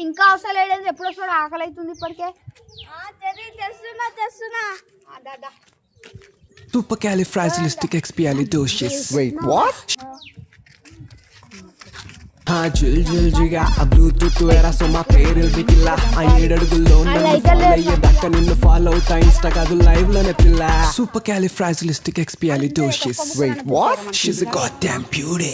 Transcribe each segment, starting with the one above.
ఇంకా అవసరం ఎప్పుడు వస్తాడు ఆకలి అవుతుంది ఇప్పటికే తెస్తున్నా Supercalifragilisticexpialidocious. Wait, what? జుల్ జుల్ జిగా ఆ బ్లూటూత్ ఎరా సో మా పేరు బికిలా ఆ 7 అడుగుల్లో నన్ను ఫాలో అయ్యేదాకా నిన్ను ఫాలో అవుతా ఇన్స్టా కాదు లైవ్ లోనే పిల్ల Supercalifragilisticexpialidocious. Wait, what? She's a goddamn beauty.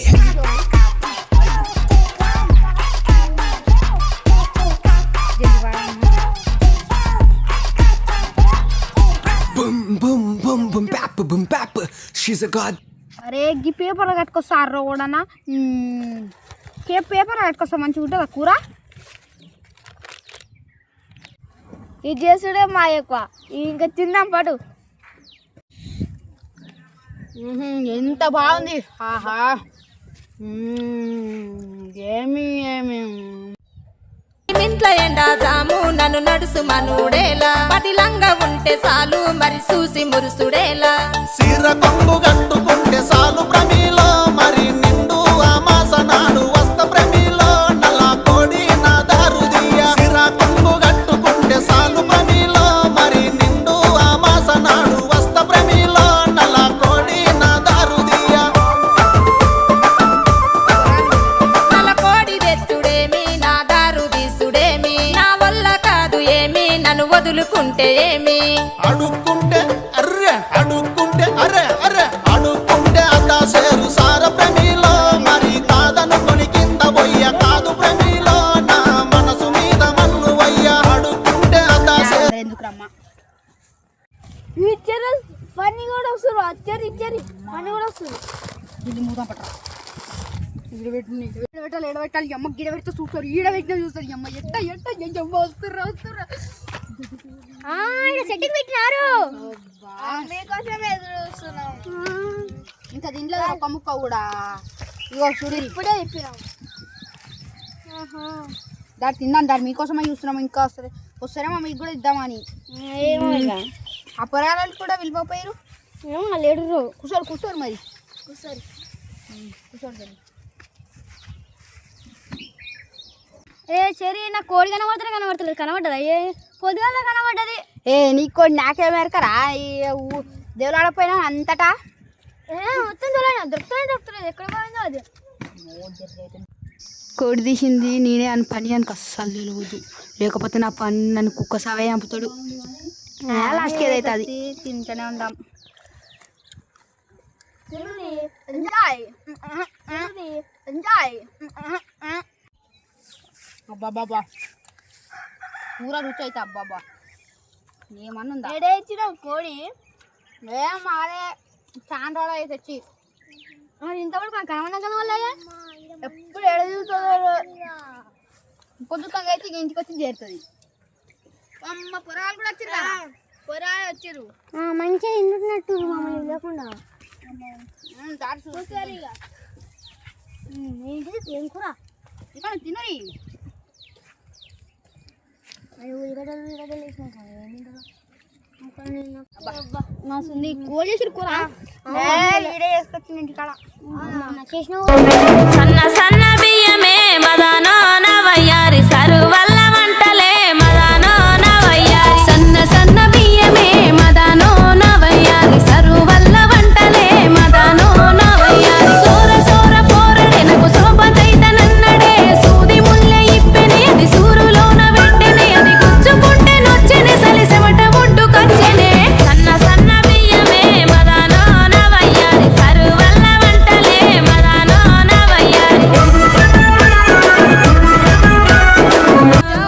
Boom boom boom boom bap boom bap. She's a god. అరే గీ పేపర్ కట్టుకొస్తా అర్ర కూడానా పేపర్ కట్టుకొస్తా మంచిగా ఉంటుందా కూర ఇది చేసుడే మా ఎక్కువ ఇంకా తిందాం పాటు ఎంత బాగుంది ఆహా ఏమి ఇంట్లో ఎండా జాము నన్ను నడుసు మనుడేలా పటిలంగా ఉంటే చాలు మరి చూసి మురుసుడేలా సిర కొంగు కట్టుకుంటే సాలు ప్రమిలో మరి నిండు అమాస నాడు వస్త ప్రమిలో నల్ల కోడి నా దారుదియ సిర కొంగు కట్టుకుంటే సాలు ప్రమిలో మరి నిండు అమాస నాడు వస్త ప్రమిలో నల్ల కోడి నా దారుదియ నల్ల కోడి తెచ్చుడేమి నా దారు తీసుడేమి నా వల్ల కాదు ఏమి నన్ను వదులుకుంటే ఏమి అడుక్కుంటే అర్రె అడుక్కుంటే అరే అరే అడుక్కుంటే అదా సేరు సార ప్రమిలో మరి కాదనుకొని కింద పోయ్య కాదు ప్రమిలో నా మనసు మీద మన్ను వయ్య అడుక్కుంటే అదా సేరు ఎందుకురమ్మా ఇచ్చారు పని కూడా వస్తారు ఇచ్చారు పని కూడా వస్తారు ఇది మూతం పట్టరా పెట్టాలి ఎడబెట్టాలి అమ్మ గిడ పెడితే చూస్తారు ఈడ పెట్టినా చూస్తారు అమ్మ ఎట్ట వస్తుర్రా సెట్టింగ్ పెట్టినారు ఇంకా దీంట్లో ఒక ముక్క కూడా ఇగో చూడు ఇప్పుడే చెప్పినాం దాన్ని తిందాం దాన్ని మీకోసమే చూస్తున్నాము ఇంకా వస్తారేమో మీకు కూడా ఇద్దామని ఆ పొరాలు కూడా వెళ్ళిపోయారు లేడు కూర్చోరు మరి కూర్చోండి ఏ సరే నా కోడి కనబడతలేదు కనబడ్డదా ఏ పొద్దుగాల కనబడ్డది నీకు కోడి నాకేమేరకరా దేవుడు ఆడపోయినా అంతటా మొత్తం దొరుకుతుంది ఎక్కడ పోయిందో అది కోడి తీసింది నేనే అని పని అని అస్సలు తెలియదు లేకపోతే నా పని నన్ను కుక్క సావే చంపుతాడు లాస్ట్కి ఏదైతే అది తింటూనే ఉంటాం ఎంజాయ్ అబ్బాబాబా కూర రుచి అయితే అబ్బాబా ఏమన్నా ఇచ్చినావు కోడి ఏం మాదే చాలా రోజులు అయితే తెచ్చి ఇంతవరకు నాకు కనవల్ల ఎప్పుడు ఎడ చూస్తుందో పొద్దుకంగా అయితే ఇంటికి వచ్చి చేరుతుంది అమ్మ పొరాలు కూడా వచ్చిర్రు పొరాలు వచ్చిర్రు మంచిగా ఇంటున్నట్టు మమ్మల్ని లేకుండా దాటి చూసారు ఇక ఏంటిది ఏం కూర ఇక్కడ తినరి కోడి కూర వేసుకొచ్చింది ఇంటికాడ సన్న సన్న బియ్యమే మదానో నవయ్యారి సరు వల్ల వంటలే మదానో నవయ్యారి సన్న సన్న బియ్యమే మదానో నవయ్యారి సరు వల్ల వంటలే మదానో నవయ్యారి సోర సోర పోరడే నాకు శోభతైత నన్నడే సూది ముల్లె ఇప్పెనే అది సూరులోన వెంటనే అది గుచ్చుకుంటే నొచ్చెనే సలిసెమట ఒడ్డుకొచ్చెనే సన్న సన్న బియ్యమే మదానో నవయ్యారి సరు వల్ల వంటలే మదానో నవయ్యారి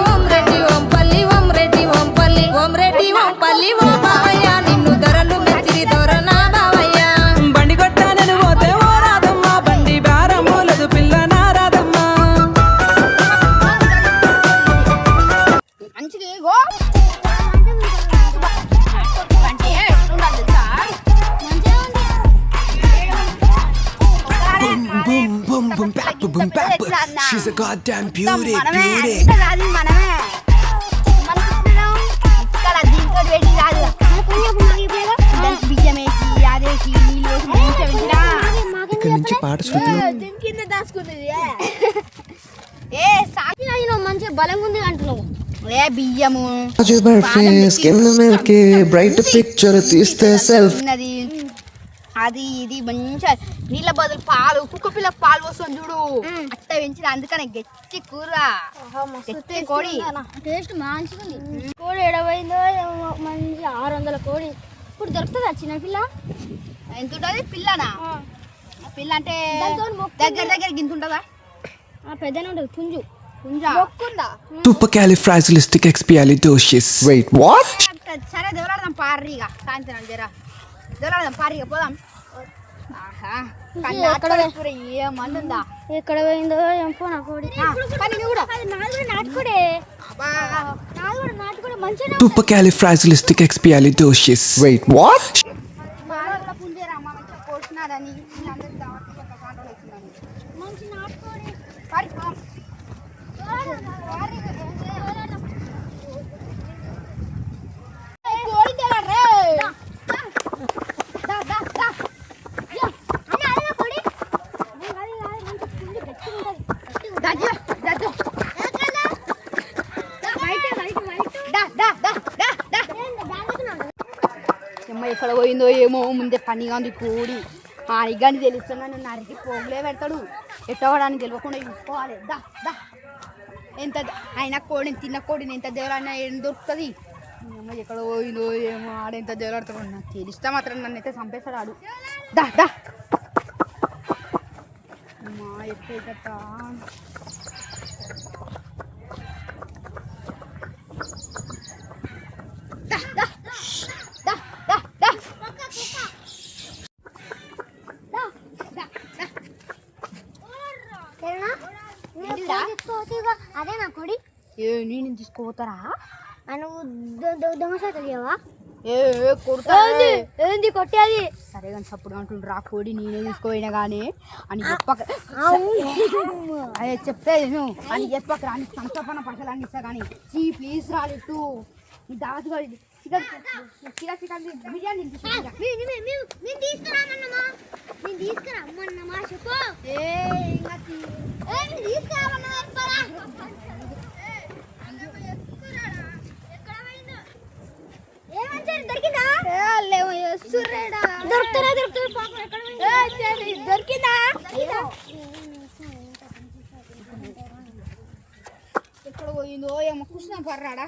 ఓం రెడ్డి ఓం పల్లి ఓం రెడ్డి ఓం పల్లి ఓం రెడ్డి ఓం పల్లి ఓ బావయ్య నిన్ను ధరలు మెచ్చిరి దొరనా బావయ్య బండి కొట్టానని పోతే ఓ రాదమ్మ బండి బేరమూలదు పిల్ల నారాదమ్మ మంచిగా ఇగో Boom boom boom bap boom bap. She's a goddamn beauty. ఇక్కడ నుంచి పాట శృతిలో మంచిగా మంచిగా బలంగా ఉంది అంటున్నావు. ఏ బియ్యము స్కిన్ మిల్కీ బ్రైట్ పిక్చర్ తీస్తే సెల్ఫ్ ఉన్నది అది ఇది మంచిగా నీళ్ళ బదులు పాలు కుక్క పిల్ల పాలు పోస్తుంది చూడు అట్ట పెంచిన అందుకనే గట్టి కూర గట్టి కోడి టేస్ట్ మంచిగా ఉంది. కోడి ఎడవైందో మంచి 600 కోడి ఇప్పుడు దొరుకుతుందా చిన్న పిల్ల? ఎంత ఉంటుంది పిల్లనా? పిల్ల అంటే దగ్గర గింత ఉంటుందా? పెద్దనే ఉంటుంది పుంజు మొక్కుందా? supercalifragilisticexpialidocious. Wait, what? సరే దేవులాడదాం పారిగా సాయంత్రం జరా దేవులాడదాం పారిగా పోదాం. ఏమంది ఉందా? ఎక్కడ పోయిందో ఏం పోనా కోడి నాటుకోడే మంచిగా Supercalifragilisticexpialidocious. Wait, what? పుంజేరమ్మ మంచిగా కోసినారని మంచి నాటుకోడి ఎక్కడ పోయిందో ఏమో ముందే పనిగా ఉంది కోడి ఆనిగాని తెలుస్తున్నా నన్ను అరికి పోగులే పెడతాడు ఎట్టవడానికి తెలియకుండా చూసుకోవాలి. దా దా ఎంత అయినా కోడిని తిన్న కోడిని ఎంత దేవుడైనా ఏం దొరుకుతుంది? ఎక్కడ పోయిందో ఏమో ఆడెంత దేవులాడుతాడు నాకు తెలిస్తే మాత్రం నన్ను అయితే చంపేస్తాడు ఆడు. దా దా అమ్మా ఎట్టేట అదే నా కొడి నేను తీసుకోపోతారా? నువ్వు దొంగ తెలియవా? ఏంది కొట్టేది? సరే కానీ సప్పుడు అంటుండ్రు ఆ కోడి నేనే తీసుకోపోయినా కానీ అని చెప్పక అదే చెప్పేది నువ్వు అని చెప్పక రాని సంతపన పైసలు అన్ని ఇస్తా కానీ ప్లీజ్ రాలేదు నీ దాసు బిర్యానీ తీసుకురామన్నమా చెప్పు. దొరికిందా? ఎక్కడ పోయిందో ఏమో కూర్చున్నా పర్రాడా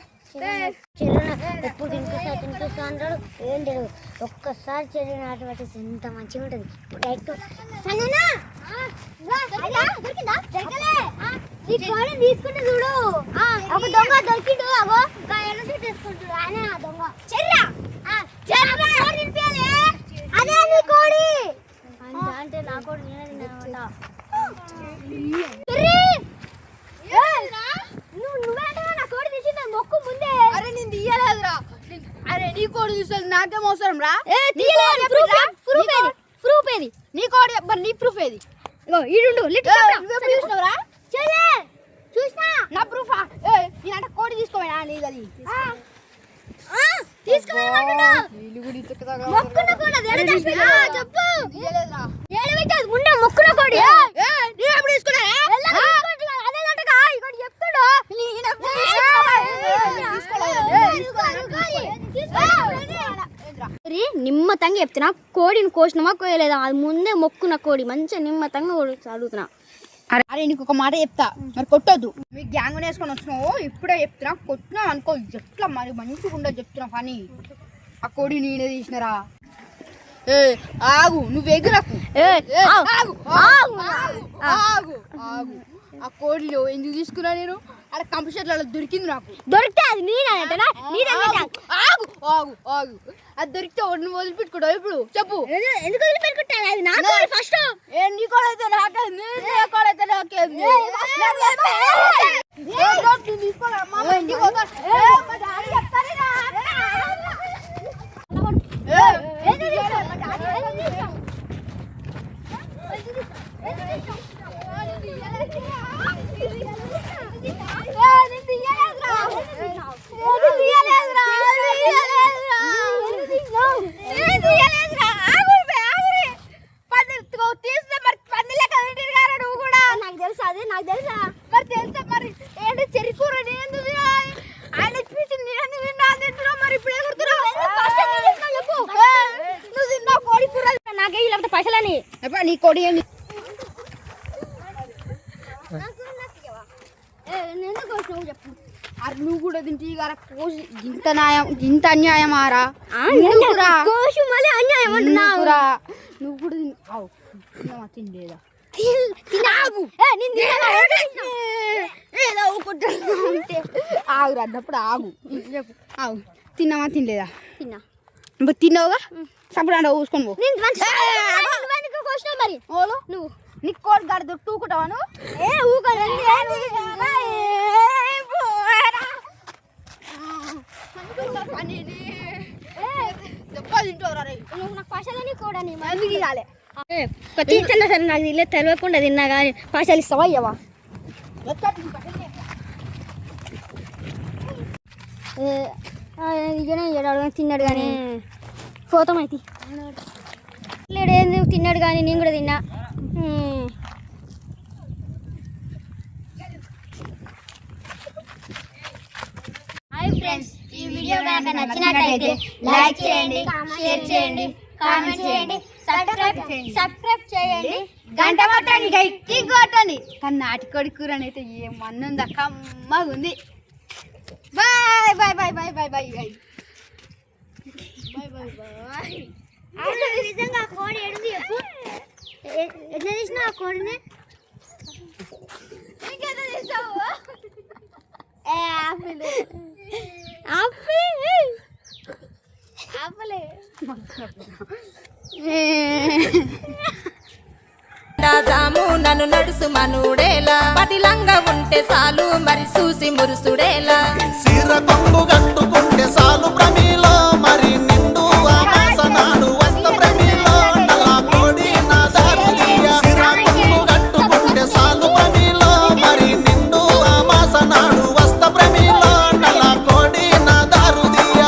ఎప్పుడు తినిపిస్తా అంటాడు. ఏం తెలియదు ఒక్కసారి చెల్లి నాటు పట్టేసి ఎంత మంచిగా ఉంటుంది. తీసుకుంటే చూడు ఒక దొంగ దొరికిండు అవో తీసుకుంటాడు ఆయన దొంగ అదే నీ కోడి అంటే నా కోడి నేనే తిన్నా. నువ్వేంటా నా కోడి తీసిందా మొక్కు ముందే? అరే నేను తీయలేదురా. అరే నీ కోడి చూసేది నాకేం అవసరం రా? ప్రూఫ్ ఏది? నీ కోడి మరి నీ ప్రూఫ్ ఏది? చూసినవరా? చూసినా నా ప్రూఫా? నేనంటే కోడి తీసుకోమా నీది అది మొక్కున కోడి నిమ్మతంగా చెప్తున్నా కోడిని కోసినమా కోయలేదా అది ముందే మొక్కున కోడి మంచిగా నిమ్మతంగా అడుగుతున్నా. అరే నీకు ఒక మాట చెప్తా మరి కొట్టొద్దు. మీ గ్యాంగ్ వేసుకొని వచ్చినావు ఇప్పుడే చెప్తున్నా కొట్టినా అనుకో ఎట్లా మరి మంచిగా ఉండదు చెప్తున్నా పని. ఆ కోడి నేనే తీసినరా? ఆగు నువ్వు ఎగురకు ఆ కోడిలో ఎందుకు తీసుకున్నా నేను? అక్కడ కంప్యూటర్లలో దొరికింది నాకు. దొరికితే అది ఆగు ఆగు ఆగు అది దొరికితే నువ్వు వదిలిపెట్టుకుంటావు ఇప్పుడు చెప్పు. ఎందుకు వదిలిపెట్టుకుంటాను? అది నా కోడి ఫస్ట్. నీ కోడైతే నాకేంది? నీ కోడైతే నాకేంది? నాకు తెలుసా మరి తెలుసా మరి ఏంటి చరిత్ర కోడి అని చెప్పు. అరే నువ్వు కూడా తింటే గారా కోసి ఇంత అన్యాయం ఆరా కోసి మళ్ళీ అన్యాయం అంటున్నావురా. నువ్వు కూడా తినలేదా ఆగురా అన్నప్పుడు ఆగు చెప్పు. ఆగు తిన్నావా తినలేదా? తిన్నా. తిన్నావుగా సప్పుడు అంట ఊసుకొని పో. మరి ఓలో నువ్వు నీకు కోడి గడ టూకుంటావా నువ్వు? నాకు పైసలు కోడని ఎందుకు ఇవ్వాలి? చిన్న సరే నాకు ఇల్లే తెలియకుండా తిన్నా కానీ పైసలు ఇస్తావా ఇవ్వవా? ఇకనే అడగని తిన్నాడు కానీ పోతాం అయితే లేడేంది తిన్నాడు కానీ నేను కూడా తిన్నా. హాయ్ ఫ్రెండ్స్, ఈ వీడియో కనుక నచ్చినట్లయితే లైక్ చేయండి, షేర్ చేయండి, కామెంట్ చేయండి, సబ్స్క్రైబ్ చేయండి, గంట కొట్టండి, గట్టి కొట్టండి. కానీ నాటికోడి కూర అయితే ఏమన్నుందా కమ్మగా ఉంది. Bye bye bye bye bye bye bye bye bye bye. నిజంగా కోడి ఎడుంది చెప్పు. ఎట్లా తీసినా ఆ కోడిని ఇంకెట్లా తీసావు? జాము నన్ను నడుసు మనుడేలా పదిలంగా ఉంటే చాలు మరి చూసి మురుసుడేలా సిర కొంగు గట్టుకుంటే సాలు ప్రమిలో మరి నిండు ఆమాసనాడు వస్త ప్రమిలో నల్ల కోడి నా దారుదియ. సిర కొంగు గట్టుకుంటే సాలు ప్రమిలో మరి నిండు ఆమాసనాడు వస్త ప్రమిలో నల్ల కోడి నా దారుదియ.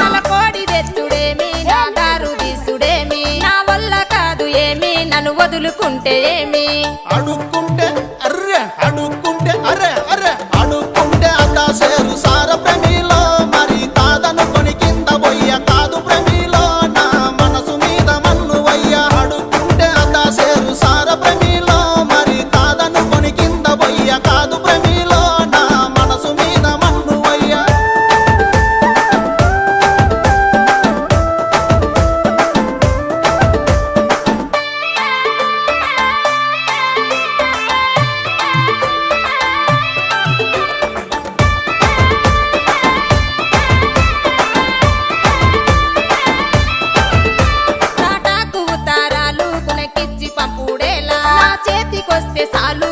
నల్ల కోడి తెచ్చుడేమి నా దారు తీసుడేమి నా వల్ల కాదు ఏమి నన్ను వదులుకుంటే ఏమి అడుక్కుంటే అర్రె అడుక్కుంటే అరే అరే అడుక్కుంటే అతా సేరు సార ప్రమిలో మరి కాదనుకొని కింద పోయ్య కాదు ప్రమిలో నా మనసు మీద మన్ను వయ్య. అడుక్కుంటే అతా సేరు సార ప్రమిలో మరి కాదనుకొని కింద పోయ్య కాదు ప్రమిలో నా మనసు మీద మన్ను వయ్య. తాటాకు ఉతారాలు కునకిచ్చి పంపుడేలా నా చేతికొస్తే చాలు